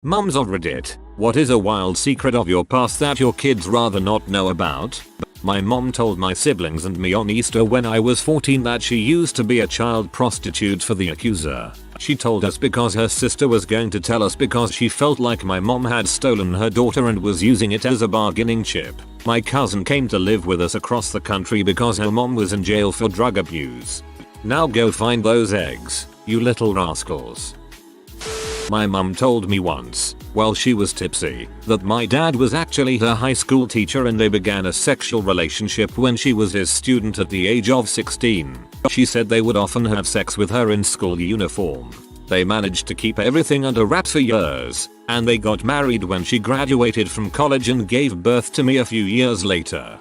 Mums of Reddit, what is a wild secret of your past that your kids rather not know about? My mom told my siblings and me on Easter when I was 14 that she used to be a child prostitute for the accuser. She told us because her sister was going to tell us because she felt like my mom had stolen her daughter and was using it as a bargaining chip. My cousin came to live with us across the country because her mom was in jail for drug abuse. Now go find those eggs, you little rascals. My mum told me once, while she was tipsy, that my dad was actually her high school teacher and they began a sexual relationship when she was his student at the age of 16. She said they would often have sex with her in school uniform. They managed to keep everything under wraps for years, and they got married when she graduated from college and gave birth to me a few years later.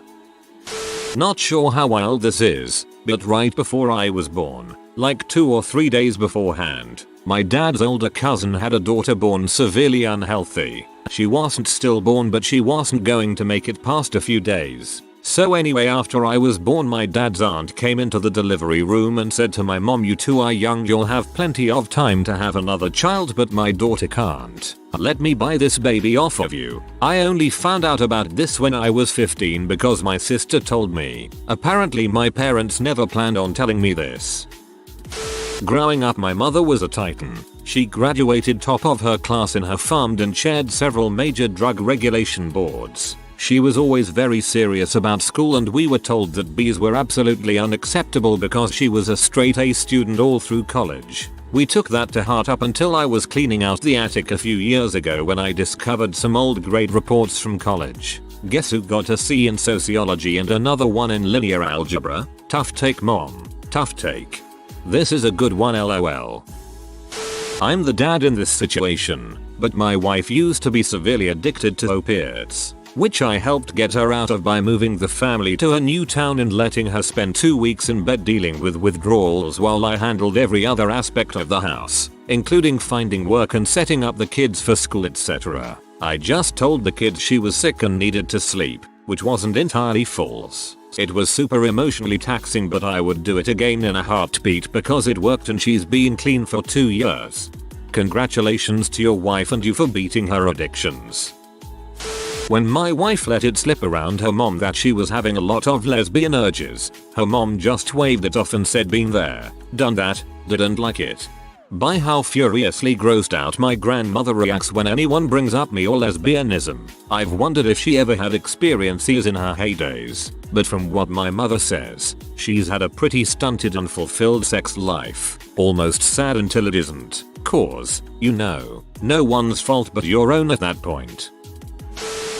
Not sure how wild this is, but right before I was born, like 2 or 3 days beforehand, my dad's older cousin had a daughter born severely unhealthy. She wasn't stillborn but she wasn't going to make it past a few days. So anyway, after I was born, my dad's aunt came into the delivery room and said to my mom, "You two are young, you'll have plenty of time to have another child, but my daughter can't. Let me buy this baby off of you." I only found out about this when I was 15 because my sister told me. Apparently my parents never planned on telling me this. Growing up, my mother was a titan. She graduated top of her class in her field and chaired several major drug regulation boards. She was always very serious about school, and we were told that B's were absolutely unacceptable because she was a straight A student all through college. We took that to heart up until I was cleaning out the attic a few years ago when I discovered some old grade reports from college. Guess who got a C in sociology and another one in linear algebra? Tough take, mom. Tough take. This is a good one, lol. I'm the dad in this situation, but my wife used to be severely addicted to opiates, which I helped get her out of by moving the family to a new town and letting her spend 2 weeks in bed dealing with withdrawals while I handled every other aspect of the house, including finding work and setting up the kids for school, etc. I just told the kids she was sick and needed to sleep, which wasn't entirely false. It was super emotionally taxing, but I would do it again in a heartbeat because it worked and she's been clean for 2 years. Congratulations to your wife and you for beating her addictions. When my wife let it slip around her mom that she was having a lot of lesbian urges, her mom just waved it off and said, "Been there, done that, didn't like it." By how furiously grossed out my grandmother reacts when anyone brings up me or lesbianism, I've wondered if she ever had experiences in her heydays, but from what my mother says, she's had a pretty stunted and fulfilled sex life. Almost sad until it isn't, cause, you know, no one's fault but your own at that point.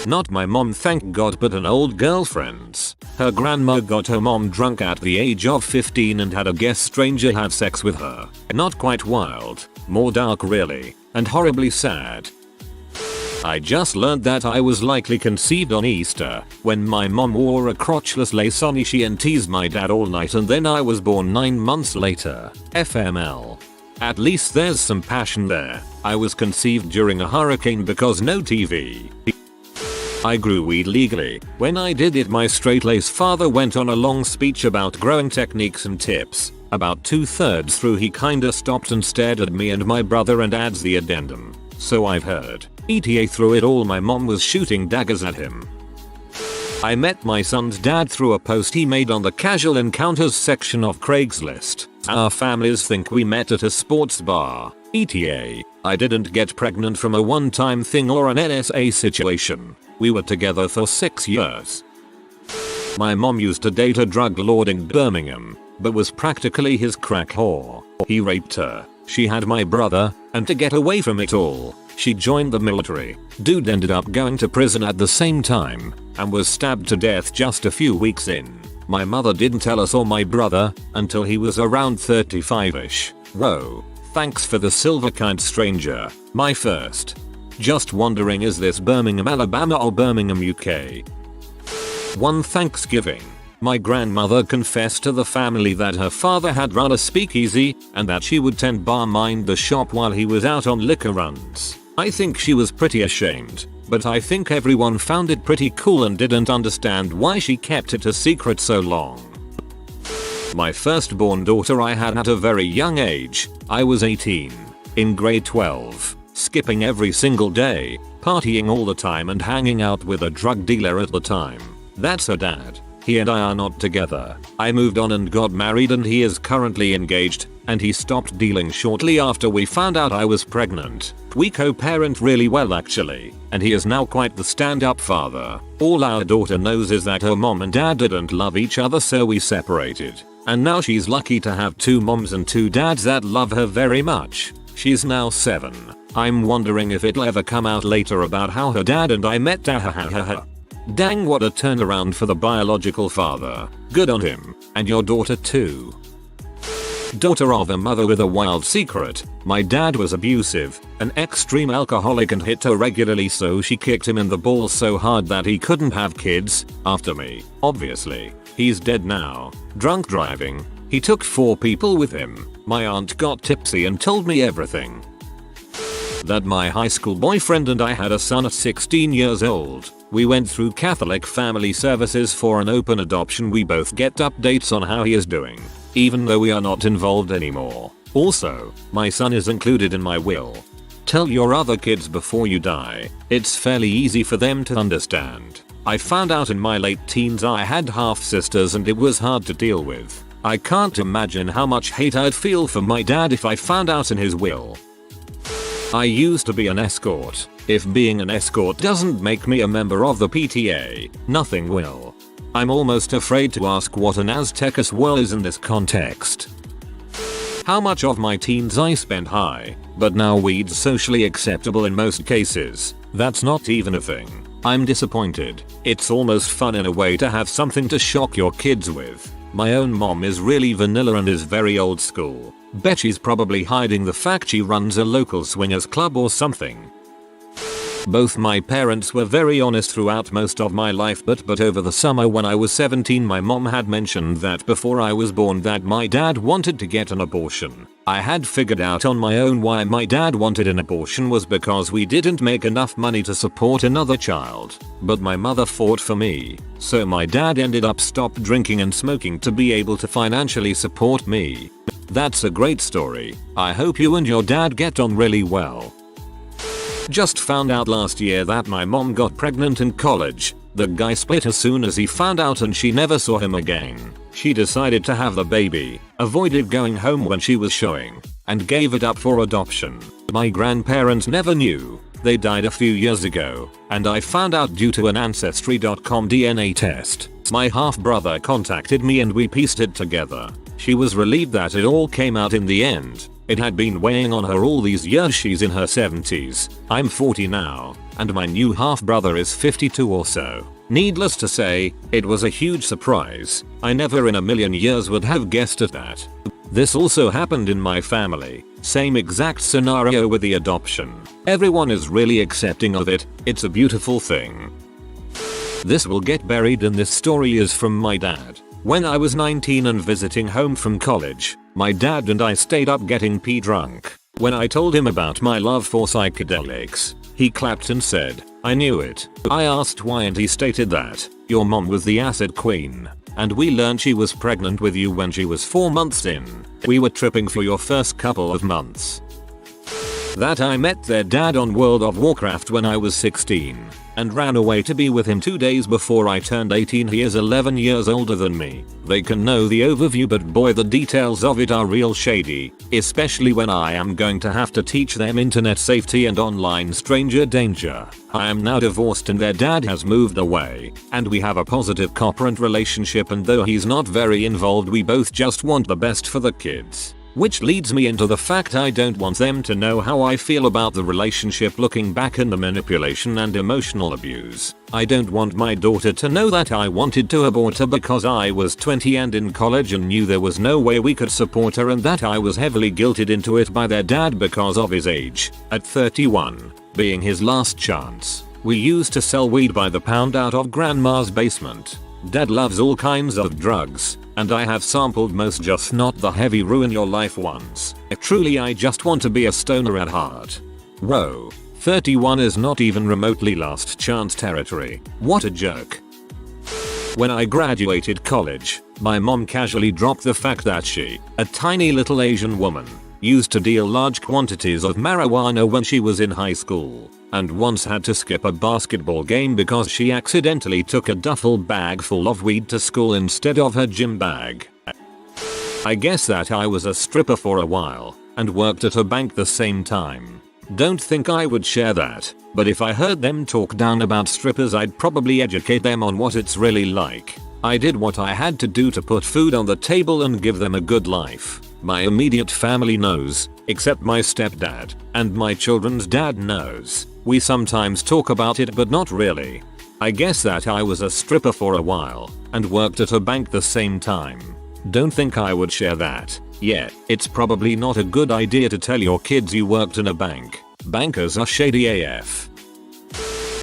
Not my mom, thank God, but an old girlfriend's. Her grandma got her mom drunk at the age of 15 and had a guest stranger have sex with her. Not quite wild, more dark really, and horribly sad. I just learned that I was likely conceived on Easter when my mom wore a crotchless lace onishi and teased my dad all night, and then I was born 9 months later. FML. At least there's some passion there. I was conceived during a hurricane because no TV. I grew weed legally. When I did it, my straight-laced father went on a long speech about growing techniques and tips. About 2/3 through he kinda stopped and stared at me and my brother and adds the addendum. "So I've heard. ETA through it all my mom was shooting daggers at him." I met my son's dad through a post he made on the casual encounters section of Craigslist. Our families think we met at a sports bar. ETA. I didn't get pregnant from a one-time thing or an NSA situation. We were together for 6 years. My mom used to date a drug lord in Birmingham, but was practically his crack whore. He raped her. She had my brother, and to get away from it all, she joined the military. Dude ended up going to prison at the same time, and was stabbed to death just a few weeks in. My mother didn't tell us or my brother until he was around 35ish. Whoa. Thanks for the silver kind, stranger. My first. Just wondering, is this Birmingham, Alabama or Birmingham, UK? One Thanksgiving, my grandmother confessed to the family that her father had run a speakeasy and that she would tend bar mind the shop while he was out on liquor runs. I think she was pretty ashamed, but I think everyone found it pretty cool and didn't understand why she kept it a secret so long. My firstborn daughter I had at a very young age. I was 18. In grade 12. skipping every single day, partying all the time and hanging out with a drug dealer at the time. That's her dad. He and I are not together. I moved on and got married and he is currently engaged, and he stopped dealing shortly after we found out I was pregnant. We co-parent really well actually, and he is now quite the stand-up father. All our daughter knows is that her mom and dad didn't love each other, so we separated. And now she's lucky to have 2 moms and 2 dads that love her very much. She's now 7. I'm wondering if it'll ever come out later about how her dad and I met. Dang, what a turnaround for the biological father. Good on him. And your daughter too. Daughter of a mother with a wild secret. My dad was abusive, an extreme alcoholic, and hit her regularly, so she kicked him in the balls so hard that he couldn't have kids after me. Obviously. He's dead now. Drunk driving. He took 4 people with him. My aunt got tipsy and told me everything. That my high school boyfriend and I had a son at 16 years old. We went through Catholic family services for an open adoption. We both get updates on how he is doing, even though we are not involved anymore. Also, my son is included in my will. Tell your other kids before you die. It's fairly easy for them to understand. I found out in my late teens I had half sisters and it was hard to deal with. I can't imagine how much hate I'd feel for my dad if I found out in his will. I used to be an escort. If being an escort doesn't make me a member of the PTA, nothing will. I'm almost afraid to ask what an Aztec swirl is in this context. How much of my teens I spent high, but now weed's socially acceptable in most cases. That's not even a thing. I'm disappointed. It's almost fun in a way to have something to shock your kids with. My own mom is really vanilla and is very old school. Bet she's probably hiding the fact she runs a local swingers club or something. Both my parents were very honest throughout most of my life, but over the summer when I was 17 my mom had mentioned that before I was born that my dad wanted to get an abortion. I had figured out on my own why my dad wanted an abortion was because we didn't make enough money to support another child. But my mother fought for me, so my dad ended up stopped drinking and smoking to be able to financially support me. That's a great story. I hope you and your dad get on really well. Just found out last year that my mom got pregnant in college. The guy split as soon as he found out and she never saw him again. She decided to have the baby, avoided going home when she was showing, and gave it up for adoption. My grandparents never knew. They died a few years ago, and I found out due to an Ancestry.com DNA test. My half-brother contacted me and we pieced it together. She was relieved that it all came out in the end. It had been weighing on her all these years. She's in her 70s. I'm 40 now, and my new half-brother is 52 or so. Needless to say, it was a huge surprise. I never in a million years would have guessed at that. This also happened in my family. Same exact scenario with the adoption. Everyone is really accepting of it. It's a beautiful thing. This will get buried in this story is from my dad. When I was 19 and visiting home from college, my dad and I stayed up getting pee drunk. When I told him about my love for psychedelics, he clapped and said, "I knew it." I asked why and he stated that, "Your mom was the acid queen, and we learned she was pregnant with you when she was 4 months in. We were tripping for your first couple of months." That I met their dad on World of Warcraft when I was 16, and ran away to be with him 2 days before I turned 18. He is 11 years older than me. They can know the overview, but boy, the details of it are real shady, especially when I am going to have to teach them internet safety and online stranger danger. I am now divorced and their dad has moved away, and we have a positive co-parent relationship, and though he's not very involved, we both just want the best for the kids. Which leads me into the fact I don't want them to know how I feel about the relationship looking back and the manipulation and emotional abuse. I don't want my daughter to know that I wanted to abort her because I was 20 and in college and knew there was no way we could support her, and that I was heavily guilted into it by their dad because of his age, at 31, being his last chance. We used to sell weed by the pound out of grandma's basement. Dad loves all kinds of drugs, and I have sampled most, just not the heavy ruin your life ones. Truly, I just want to be a stoner at heart. Whoa, 31 is not even remotely last chance territory. What a joke. When I graduated college, my mom casually dropped the fact that she, a tiny little Asian woman, Used to deal large quantities of marijuana when she was in high school, and once had to skip a basketball game because she accidentally took a duffel bag full of weed to school instead of her gym bag. I guess that I was a stripper for a while, and worked at a bank the same time. Don't think I would share that, but if I heard them talk down about strippers I'd probably educate them on what it's really like. I did what I had to do to put food on the table and give them a good life. My immediate family knows, except my stepdad, and my children's dad knows. We sometimes talk about it but not really. I guess that I was a stripper for a while, and worked at a bank the same time. Don't think I would share that. Yeah, it's probably not a good idea to tell your kids you worked in a bank. Bankers are shady AF.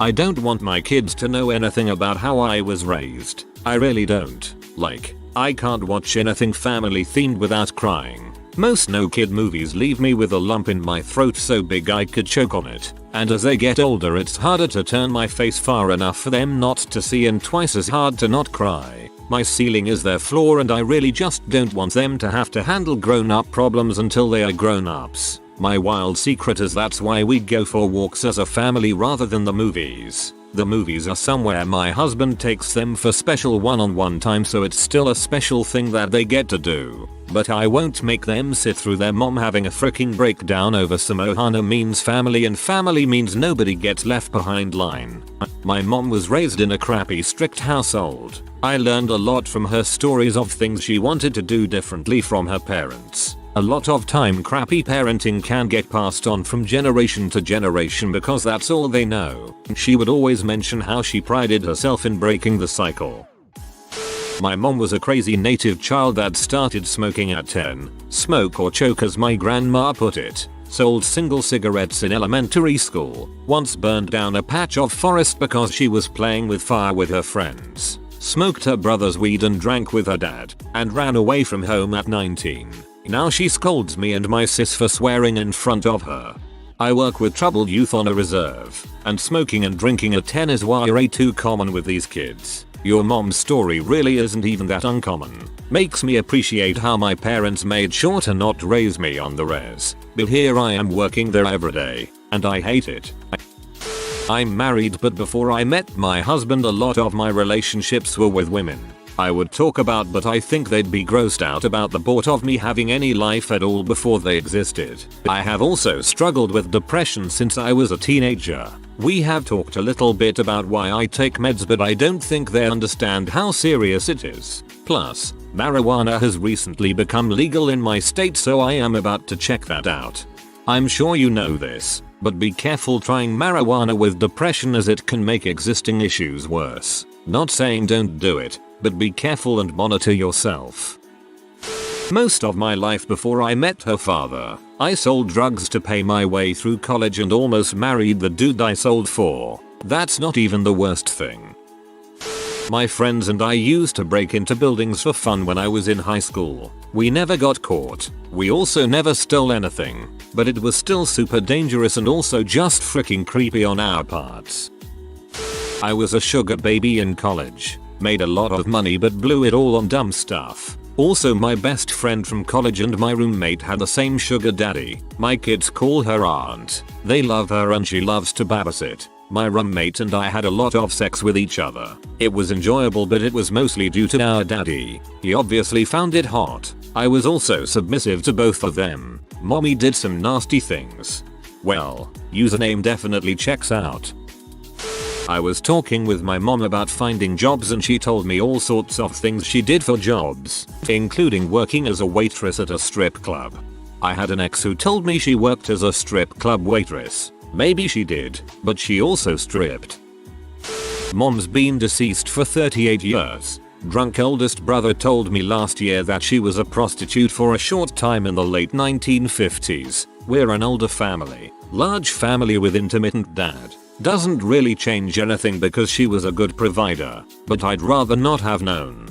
I don't want my kids to know anything about how I was raised. I really don't. Like, I can't watch anything family themed without crying. Most no kid movies leave me with a lump in my throat so big I could choke on it. And as they get older it's harder to turn my face far enough for them not to see and twice as hard to not cry. My ceiling is their floor and I really just don't want them to have to handle grown-up problems until they are grown-ups. My wild secret is that's why we go for walks as a family rather than the movies. The movies are somewhere my husband takes them for special one-on-one time so it's still a special thing that they get to do. But I won't make them sit through their mom having a freaking breakdown over some Ohana means family and family means nobody gets left behind line. My mom was raised in a crappy strict household. I learned a lot from her stories of things she wanted to do differently from her parents. A lot of time crappy parenting can get passed on from generation to generation because that's all they know. She would always mention how she prided herself in breaking the cycle. My mom was a crazy native child that started smoking at 10. Smoke or choke as my grandma put it. Sold single cigarettes in elementary school. Once burned down a patch of forest because she was playing with fire with her friends. Smoked her brother's weed and drank with her dad. And ran away from home at 19. Now she scolds me and my sis for swearing in front of her. I work with troubled youth on a reserve, and smoking and drinking at 10 is way too common with these kids. Your mom's story really isn't even that uncommon. Makes me appreciate how my parents made sure to not raise me on the res. But here I am working there every day, and I hate it. I'm married but before I met my husband a lot of my relationships were with women. I would talk about but I think they'd be grossed out about the thought of me having any life at all before they existed. I have also struggled with depression since I was a teenager. We have talked a little bit about why I take meds but I don't think they understand how serious it is. Plus, marijuana has recently become legal in my state so I am about to check that out. I'm sure you know this, but be careful trying marijuana with depression as it can make existing issues worse. Not saying don't do it, but be careful and monitor yourself. Most of my life before I met her father, I sold drugs to pay my way through college and almost married the dude I sold for. That's not even the worst thing. My friends and I used to break into buildings for fun when I was in high school. We never got caught. We also never stole anything, but it was still super dangerous and also just freaking creepy on our parts. I was a sugar baby in college. Made a lot of money but blew it all on dumb stuff. Also my best friend from college and my roommate had the same sugar daddy. My kids call her aunt. They love her and she loves to babysit. My roommate and I had a lot of sex with each other. It was enjoyable but it was mostly due to our daddy. He obviously found it hot. I was also submissive to both of them. Mommy did some nasty things. Well, username definitely checks out. I was talking with my mom about finding jobs and she told me all sorts of things she did for jobs, including working as a waitress at a strip club. I had an ex who told me she worked as a strip club waitress. Maybe she did, but she also stripped. Mom's been deceased for 38 years. Drunk oldest brother told me last year that she was a prostitute for a short time in the late 1950s. We're an older family. Large family with intermittent dad. Doesn't really change anything because she was a good provider, but I'd rather not have known.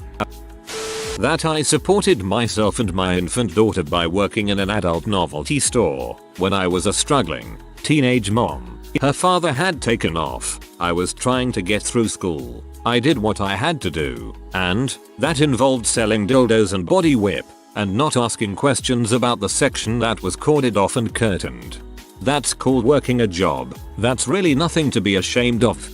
That I supported myself and my infant daughter by working in an adult novelty store when I was a struggling teenage mom. Her father had taken off. I was trying to get through school. I did what I had to do, and that involved selling dildos and body whip. and not asking questions about the section that was corded off and curtained. That's called working a job. That's really nothing to be ashamed of.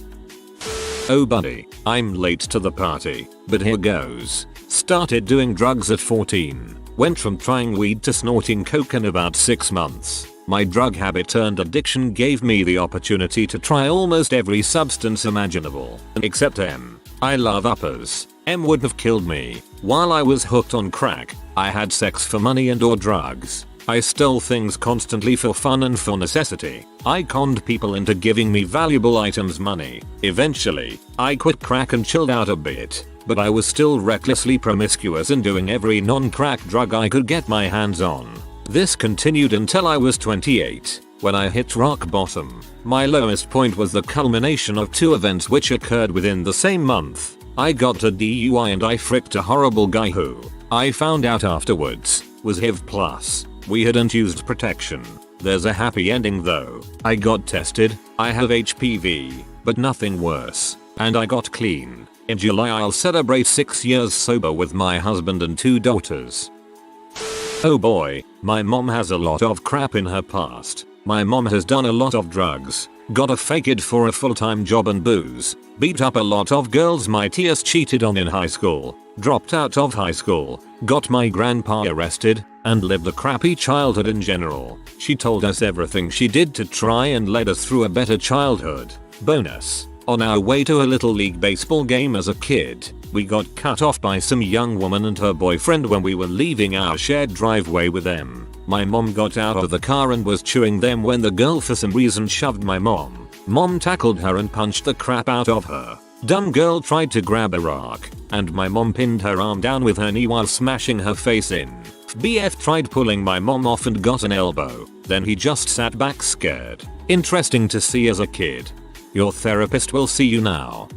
Oh buddy, I'm late to the party, but here goes. Started doing drugs at 14. Went from trying weed to snorting coke in about 6 months. My drug habit turned addiction gave me the opportunity to try almost every substance imaginable. Except M. I love uppers. M would have killed me. While I was hooked on crack, I had sex for money and or drugs. I stole things constantly for fun and for necessity. I conned people into giving me valuable items money. Eventually, I quit crack and chilled out a bit, but I was still recklessly promiscuous and doing every non-crack drug I could get my hands on. This continued until I was 28, when I hit rock bottom. My lowest point was the culmination of 2 events which occurred within the same month. I got a DUI and I fricked a horrible guy who, I found out afterwards, was HIV+. We hadn't used protection. There's a happy ending though. I got tested, I have HPV, but nothing worse, and I got clean. In July I'll celebrate 6 years sober with my husband and 2 daughters. Oh boy, my mom has a lot of crap in her past. My mom has done a lot of drugs, got a fake id for a full-time job and booze, beat up a lot of girls my tiers cheated on in high school, dropped out of high school, got my grandpa arrested, and lived a crappy childhood in general. She told us everything she did to try and led us through a better childhood. Bonus. On our way to a little league baseball game as a kid, we got cut off by some young woman and her boyfriend when we were leaving our shared driveway with them. My mom got out of the car and was chewing them when the girl for some reason shoved my mom. Mom tackled her and punched the crap out of her. Dumb girl tried to grab a rock, and my mom pinned her arm down with her knee while smashing her face in. BF tried pulling my mom off and got an elbow, then he just sat back scared. Interesting to see as a kid. Your therapist will see you now.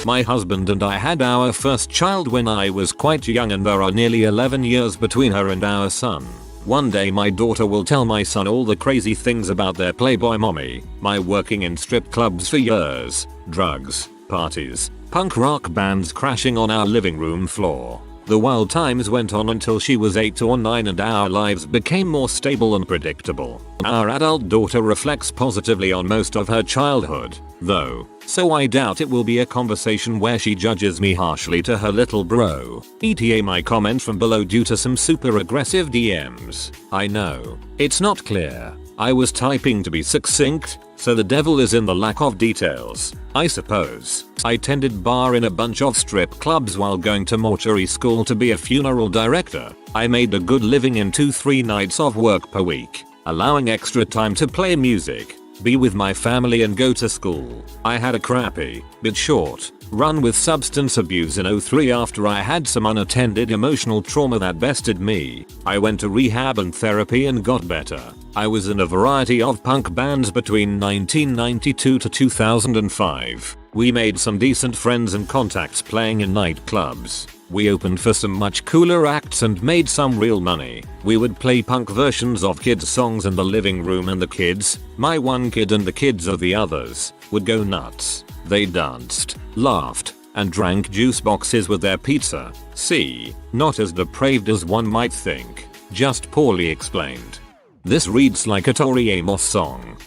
My husband and I had our first child when I was quite young and there are nearly 11 years between her and our son. One day my daughter will tell my son all the crazy things about their playboy mommy, my working in strip clubs for years, drugs, parties, punk rock bands crashing on our living room floor. The wild times went on until she was 8 or 9 and our lives became more stable and predictable. Our adult daughter reflects positively on most of her childhood, though, so I doubt it will be a conversation where she judges me harshly to her little bro. ETA my comment from below due to some super aggressive DMs. I know, it's not clear. I was typing to be succinct, so the devil is in the lack of details, I suppose. I tended bar in a bunch of strip clubs while going to mortuary school to be a funeral director. I made a good living in 2-3 nights of work per week, allowing extra time to play music, be with my family and go to school. I had a crappy, but short, run with substance abuse in 03 after I had some unattended emotional trauma that bested me. I went to rehab and therapy and got better. I was in a variety of punk bands between 1992 to 2005. We made some decent friends and contacts playing in nightclubs. We opened for some much cooler acts and made some real money. We would play punk versions of kids songs in the living room and the kids, my one kid and the kids of the others, would go nuts. They danced, laughed, and drank juice boxes with their pizza. See, not as depraved as one might think, just poorly explained. This reads like a Tori Amos song.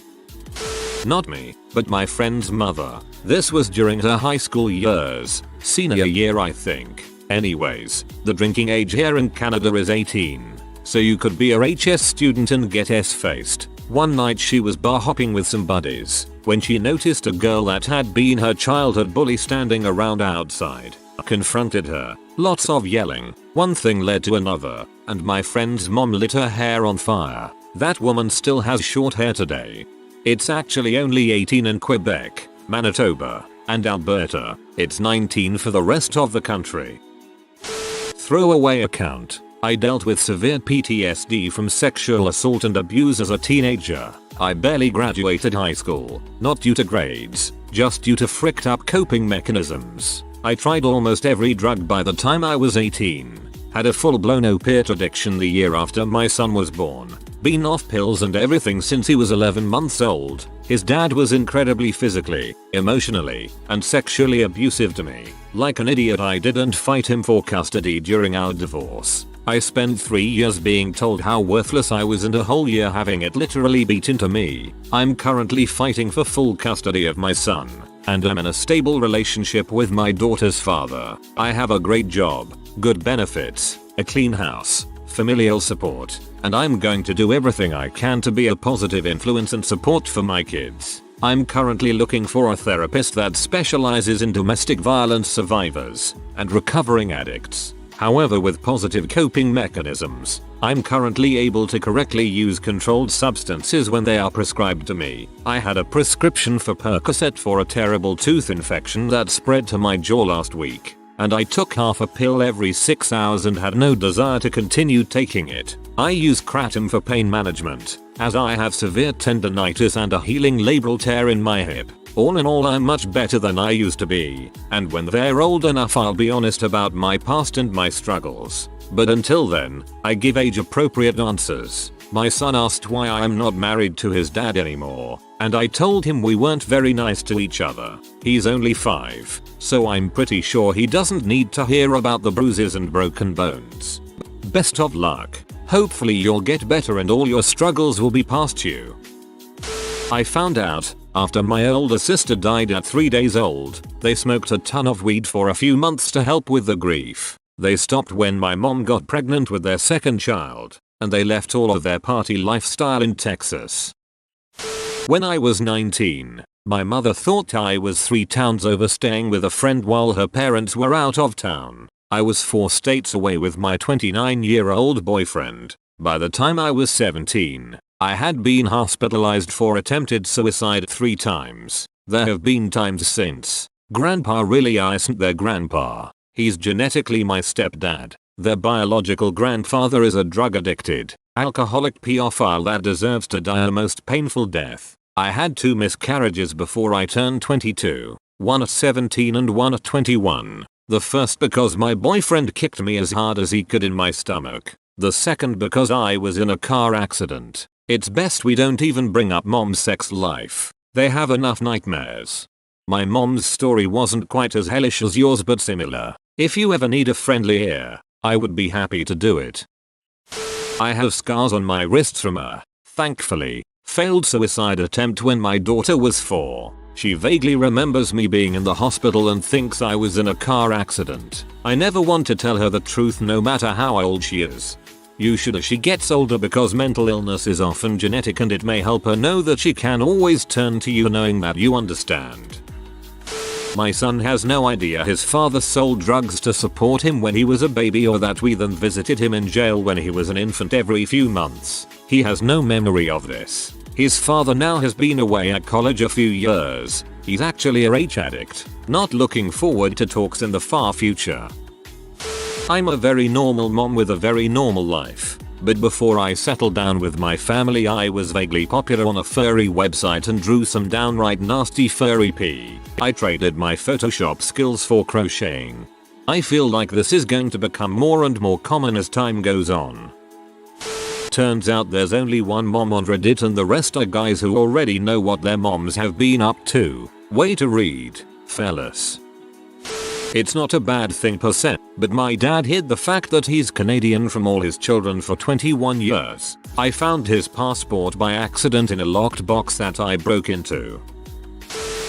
Not me, but my friend's mother. This was during her high school years, senior year I think. Anyways, the drinking age here in Canada is 18, so you could be a HS student and get S-faced. One night she was bar hopping with some buddies, when she noticed a girl that had been her childhood bully standing around outside. Confronted her, lots of yelling, one thing led to another, and my friend's mom lit her hair on fire. That woman still has short hair today. It's actually only 18 in Quebec, Manitoba, and Alberta. It's 19 for the rest of the country. Throwaway account. I dealt with severe PTSD from sexual assault and abuse as a teenager. I barely graduated high school, not due to grades, just due to fricked up coping mechanisms. I tried almost every drug by the time I was 18. Had a full-blown opiate addiction the year after my son was born. Been off pills and everything since he was 11 months old. His dad was incredibly physically, emotionally, and sexually abusive to me. Like an idiot I didn't fight him for custody during our divorce. I spent 3 years being told how worthless I was and a whole year having it literally beat into me. I'm currently fighting for full custody of my son, and I'm in a stable relationship with my daughter's father. I have a great job, good benefits, a clean house, familial support, and I'm going to do everything I can to be a positive influence and support for my kids. I'm currently looking for a therapist that specializes in domestic violence survivors and recovering addicts. However, with positive coping mechanisms, I'm currently able to correctly use controlled substances when they are prescribed to me. I had a prescription for Percocet for a terrible tooth infection that spread to my jaw last week, and I took half a pill every 6 hours and had no desire to continue taking it. I use kratom for pain management, as I have severe tendonitis and a healing labral tear in my hip. All in all, I'm much better than I used to be, and when they're old enough I'll be honest about my past and my struggles. But until then, I give age appropriate answers. My son asked why I'm not married to his dad anymore, and I told him we weren't very nice to each other. He's only 5, so I'm pretty sure he doesn't need to hear about the bruises and broken bones. Best of luck. Hopefully you'll get better and all your struggles will be past you. I found out, after my older sister died at 3 days old, they smoked a ton of weed for a few months to help with the grief. They stopped when my mom got pregnant with their second child, and they left all of their party lifestyle in Texas. When I was 19, my mother thought I was 3 towns over staying with a friend while her parents were out of town. I was 4 states away with my 29-year-old boyfriend. By the time I was 17, I had been hospitalized for attempted suicide 3 times. There have been times since. Grandpa really isn't their grandpa. He's genetically my stepdad. Their biological grandfather is a drug-addicted, alcoholic pedophile that deserves to die a most painful death. I had 2 miscarriages before I turned 22, one at 17 and one at 21. The first because my boyfriend kicked me as hard as he could in my stomach. The second because I was in a car accident. It's best we don't even bring up mom's sex life. They have enough nightmares. My mom's story wasn't quite as hellish as yours but similar. If you ever need a friendly ear, I would be happy to do it. I have scars on my wrists from a, thankfully, failed suicide attempt when my daughter was 4. She vaguely remembers me being in the hospital and thinks I was in a car accident. I never want to tell her the truth no matter how old she is. You should as she gets older because mental illness is often genetic and it may help her know that she can always turn to you knowing that you understand. My son has no idea his father sold drugs to support him when he was a baby or that we then visited him in jail when he was an infant every few months. He has no memory of this. His father now has been away at college a few years. He's actually a H addict. Not looking forward to talks in the far future. I'm a very normal mom with a very normal life. But before I settled down with my family I was vaguely popular on a furry website and drew some downright nasty furry pee. I traded my Photoshop skills for crocheting. I feel like this is going to become more and more common as time goes on. Turns out there's only one mom on Reddit and the rest are guys who already know what their moms have been up to. Way to read, fellas. It's not a bad thing per se, but my dad hid the fact that he's Canadian from all his children for 21 years. I found his passport by accident in a locked box that I broke into.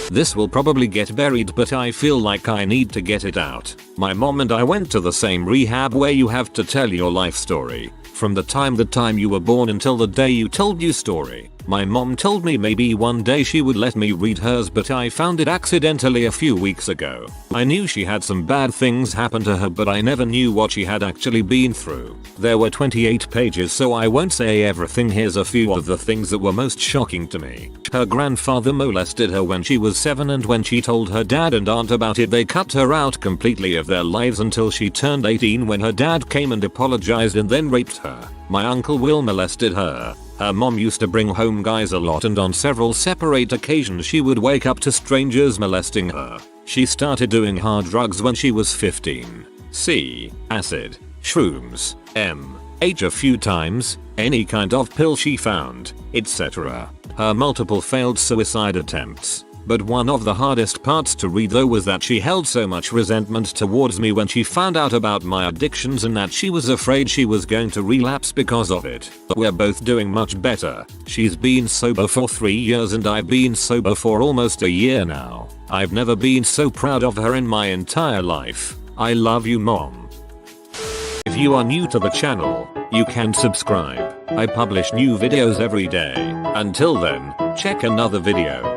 This will probably get buried but I feel like I need to get it out. My mom and I went to the same rehab where you have to tell your life story. From the time you were born until the day you told your story. My mom told me maybe one day she would let me read hers but I found it accidentally a few weeks ago. I knew she had some bad things happen to her but I never knew what she had actually been through. There were 28 pages so I won't say everything. Here's a few of the things that were most shocking to me. Her grandfather molested her when she was 7 and when she told her dad and aunt about it they cut her out completely of their lives until she turned 18 when her dad came and apologized and then raped her. My uncle Will molested her. Her mom used to bring home guys a lot and on several separate occasions she would wake up to strangers molesting her. She started doing hard drugs when she was 15. C. Acid, shrooms, M. H a few times, any kind of pill she found, etc. Her multiple failed suicide attempts. But one of the hardest parts to read though was that she held so much resentment towards me when she found out about my addictions and that she was afraid she was going to relapse because of it. We're both doing much better. She's been sober for 3 years and I've been sober for almost a year now. I've never been so proud of her in my entire life. I love you, Mom. If you are new to the channel, you can subscribe. I publish new videos every day. Until then, check another video.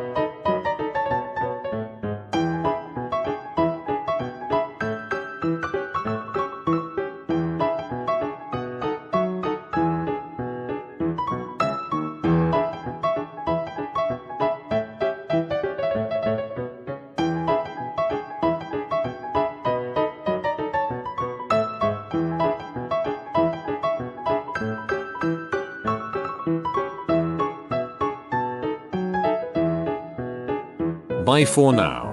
Bye for now.